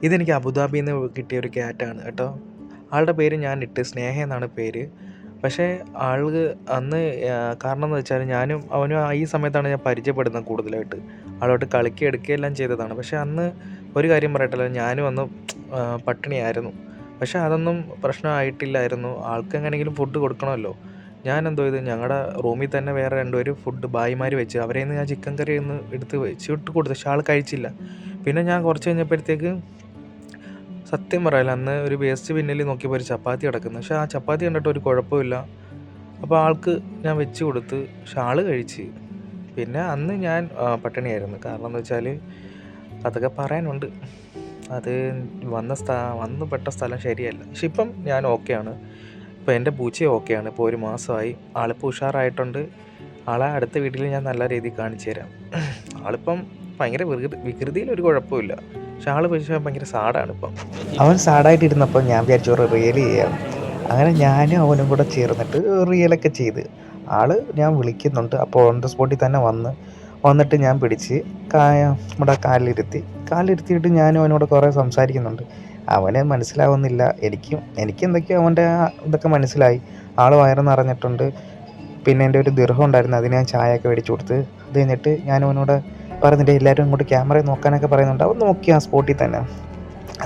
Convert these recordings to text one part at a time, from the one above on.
ഇതെനിക്ക് അബുദാബിയിൽ നിന്ന് കിട്ടിയ ഒരു ക്യാറ്റാണ് കേട്ടോ. ആളുടെ പേര് ഞാൻ ഇട്ട് സ്നേഹ എന്നാണ് പേര്. പക്ഷേ ആൾക്ക് അന്ന് കാരണം എന്ന് വെച്ചാൽ ഞാനും അവനും ഈ സമയത്താണ് ഞാൻ പരിചയപ്പെടുന്നത് കൂടുതലായിട്ട്. ആളുമായിട്ട് കളിക്കുക എടുക്കുകയും എല്ലാം ചെയ്തതാണ്. പക്ഷേ അന്ന് ഒരു കാര്യം പറയട്ടല്ലോ, ഞാനും അന്ന് പട്ടിണിയായിരുന്നു. പക്ഷേ അതൊന്നും പ്രശ്നമായിട്ടില്ലായിരുന്നു. ആൾക്ക് എങ്ങനെയെങ്കിലും ഫുഡ് കൊടുക്കണമല്ലോ. ഞാൻ എന്തോ ചെയ്തു, ഞങ്ങളുടെ റൂമിൽ തന്നെ വേറെ 2 പേര് ഫുഡ് ഭായിമാർ വെച്ച് അവരെ ഞാൻ ചിക്കൻ കറി ഒന്ന് എടുത്ത് വെച്ചിട്ട് കൊടുത്തു. പക്ഷേ ആൾ കഴിച്ചില്ല. പിന്നെ ഞാൻ കുറച്ച് കഴിഞ്ഞപ്പോഴത്തേക്ക് സത്യം പറയാലോ, അന്ന് ഒരു വേസ്റ്റ് ബിന്നിൽ നോക്കിയപ്പോൾ ഒരു ചപ്പാത്തി കിടക്കുന്നു. പക്ഷേ ആ ചപ്പാത്തി കണ്ടിട്ട് ഒരു കുഴപ്പമില്ല. അപ്പോൾ ആൾക്ക് ഞാൻ വെച്ച് കൊടുത്ത്. പക്ഷെ ആൾ കഴിച്ച്. പിന്നെ അന്ന് ഞാൻ പട്ടിണിയായിരുന്നു. കാരണം എന്ന് വെച്ചാൽ അതൊക്കെ പറയാനുണ്ട്. അത് വന്ന് പെട്ട സ്ഥലം ശരിയല്ല. പക്ഷെ ഇപ്പം ഞാൻ ഓക്കെയാണ്. ഇപ്പം എൻ്റെ പൂച്ചയും ഓക്കെയാണ്. ഇപ്പോൾ 1 മാസമായി. ആളിപ്പോൾ ഉഷാറായിട്ടുണ്ട്. ആളെ അടുത്ത വീട്ടിൽ ഞാൻ നല്ല രീതിയിൽ കാണിച്ചു തരാം. ആളിപ്പം ഭയങ്കര വികൃതിയിലൊരു കുഴപ്പമില്ല. പക്ഷെ ഭയങ്കര സാഡാണ് ഇപ്പം. അവൻ സാഡായിട്ടിരുന്നപ്പോൾ ഞാൻ വിചാരിച്ചു റിയൽ ചെയ്യാം. അങ്ങനെ ഞാനും അവനും കൂടെ ചേർന്നിട്ട് റിയലൊക്കെ ചെയ്ത്. ഞാൻ വിളിക്കുന്നുണ്ട്. അപ്പോൾ ഓൺ ദ സ്പോട്ടിൽ തന്നെ വന്നിട്ട് ഞാൻ പിടിച്ച് നമ്മുടെ കാലിലിരുത്തിയിട്ട് ഞാനും അവനോട് കുറേ സംസാരിക്കുന്നുണ്ട്. അവന് മനസ്സിലാവുന്നില്ല. എനിക്കെന്തൊക്കെയോ അവൻ്റെ ഇതൊക്കെ മനസ്സിലായി. ആൾ വയറ് നിറഞ്ഞിട്ടുണ്ട്. പിന്നെ എൻ്റെ ഒരു ദിർഹം ഉണ്ടായിരുന്നു, അതിന് ഞാൻ ചായയൊക്കെ മേടിച്ചു കൊടുത്ത്. അത് കഴിഞ്ഞിട്ട് ഞാൻ അവനോട് പറഞ്ഞിട്ട് എല്ലാവരും ഇങ്ങോട്ട് ക്യാമറയിൽ നോക്കാനൊക്കെ പറയുന്നുണ്ട്. അവൻ നോക്കി ആ സ്പോട്ടിൽ തന്നെ.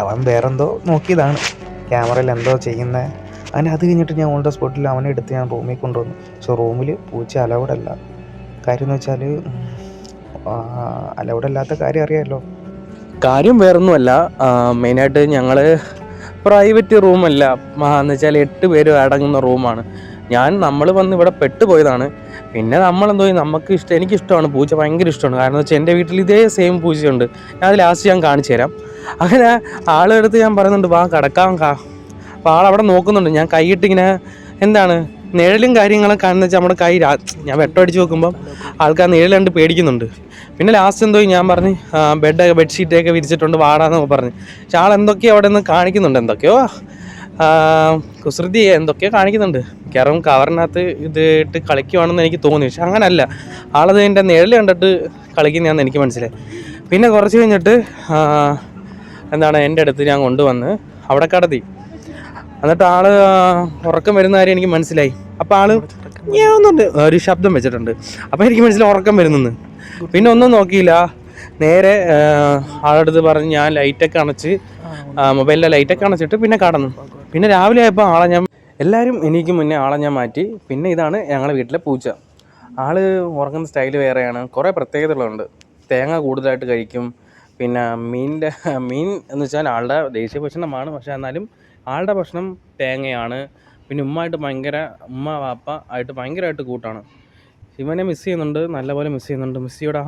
അവൻ വേറെന്തോ നോക്കിയതാണ്, ക്യാമറയിൽ എന്തോ ചെയ്യുന്നത്. അങ്ങനെ അത് കഴിഞ്ഞിട്ട് ഞാൻ ഓൺ ദ സ്പോട്ടിൽ അവനെ എടുത്ത് ഞാൻ റൂമിൽ കൊണ്ടുവന്നു. പക്ഷേ റൂമിൽ പൂച്ച അലൗഡല്ല. കാര്യം എന്ന് വെച്ചാൽ അലൗഡല്ലാത്ത കാര്യം അറിയാമല്ലോ. കാര്യം വേറൊന്നുമല്ല, മെയിനായിട്ട് ഞങ്ങൾ പ്രൈവറ്റ് റൂമല്ല എന്ന് വെച്ചാൽ 8 പേര് അടങ്ങുന്ന റൂമാണ്. നമ്മൾ വന്ന് ഇവിടെ പെട്ടുപോയതാണ്. പിന്നെ നമ്മളെന്തോ എനിക്കിഷ്ടമാണ് പൂച്ച, ഭയങ്കര ഇഷ്ടമാണ്. കാരണം എന്ന് വെച്ചാൽ എൻ്റെ വീട്ടിൽ ഇതേ സെയിം പൂച്ചയുണ്ട്. അത് ലാസ്റ്റ് ഞാൻ കാണിച്ചു തരാം. അങ്ങനെ ആളെടുത്ത് ഞാൻ പറയുന്നുണ്ട് വാ കിടക്കാം. അപ്പോൾ ആളവിടെ നോക്കുന്നുണ്ട്. ഞാൻ കൈയിട്ടിങ്ങനെ എന്താണ് നിഴലും കാര്യങ്ങളും കാണുന്ന വെച്ചാൽ നമ്മുടെ ഞാൻ വെട്ടമടിച്ച് നോക്കുമ്പം ആൾക്കാർ നിഴൽ കണ്ട് പേടിക്കുന്നുണ്ട്. പിന്നെ ലാസ്റ്റ് എന്തോ ഞാൻ പറഞ്ഞ് ബെഡ്ഷീറ്റൊക്കെ വിരിച്ചിട്ടുണ്ട് വാടാന്നൊക്കെ പറഞ്ഞ്. പക്ഷെ എന്തൊക്കെയോ അവിടെ നിന്ന് കാണിക്കുന്നുണ്ട്, എന്തൊക്കെയോ കുസൃതി എന്തൊക്കെയോ കാണിക്കുന്നുണ്ട്. മിക്കവാറും കവറിനകത്ത് ഇത് ഇട്ട് കളിക്കുവാണെന്ന് എനിക്ക് തോന്നി. പക്ഷെ അങ്ങനല്ല, ആളത് എൻ്റെ നിഴൽ കണ്ടിട്ട് കളിക്കുന്നതാണെന്ന് എനിക്ക് മനസ്സിലായി. പിന്നെ കുറച്ച് കഴിഞ്ഞിട്ട് എൻ്റെ അടുത്ത് ഞാൻ കൊണ്ടുവന്ന് അവിടെ കടത്തി. എന്നിട്ട് ഉറക്കം വരുന്ന കാര്യം എനിക്ക് മനസ്സിലായി. അപ്പോൾ ഞാനൊന്നുണ്ട് ഒരു ശബ്ദം വെച്ചിട്ടുണ്ട്. അപ്പോൾ എനിക്ക് മനസ്സിലായി ഉറക്കം വരുന്നെന്ന്. പിന്നെ ഒന്നും നോക്കിയില്ല, നേരെ ആളടുത്ത് പറഞ്ഞ് ഞാൻ ലൈറ്റൊക്കെ അണച്ച് മൊബൈലിലെ ലൈറ്റൊക്കെ അണച്ചിട്ട് പിന്നെ കടന്നു. പിന്നെ രാവിലെ ആയപ്പോൾ എല്ലാവരും എനിക്ക് മുന്നേ ഞാൻ മാറ്റി. പിന്നെ ഇതാണ് ഞങ്ങളുടെ വീട്ടിലെ പൂച്ച. ഉറങ്ങുന്ന സ്റ്റൈല് വേറെയാണ്, കുറേ പ്രത്യേകതകളുണ്ട്. തേങ്ങ കൂടുതലായിട്ട് കഴിക്കും. പിന്നെ മീൻ എന്ന് വെച്ചാൽ ആളുടെ ദേശീയ ഭക്ഷണമാണ്. പക്ഷേ എന്നാലും ആളുടെ ഭക്ഷണം തേങ്ങയാണ്. പിന്നെ ഉമ്മ വാപ്പ ആയിട്ട് ഭയങ്കരമായിട്ട് കൂട്ടാണ്. ഇവനെ മിസ് ചെയ്യുന്നുണ്ട്, നല്ലപോലെ മിസ് ചെയ്യുന്നുണ്ട്. മിസ് ചെയ്യൂടാ.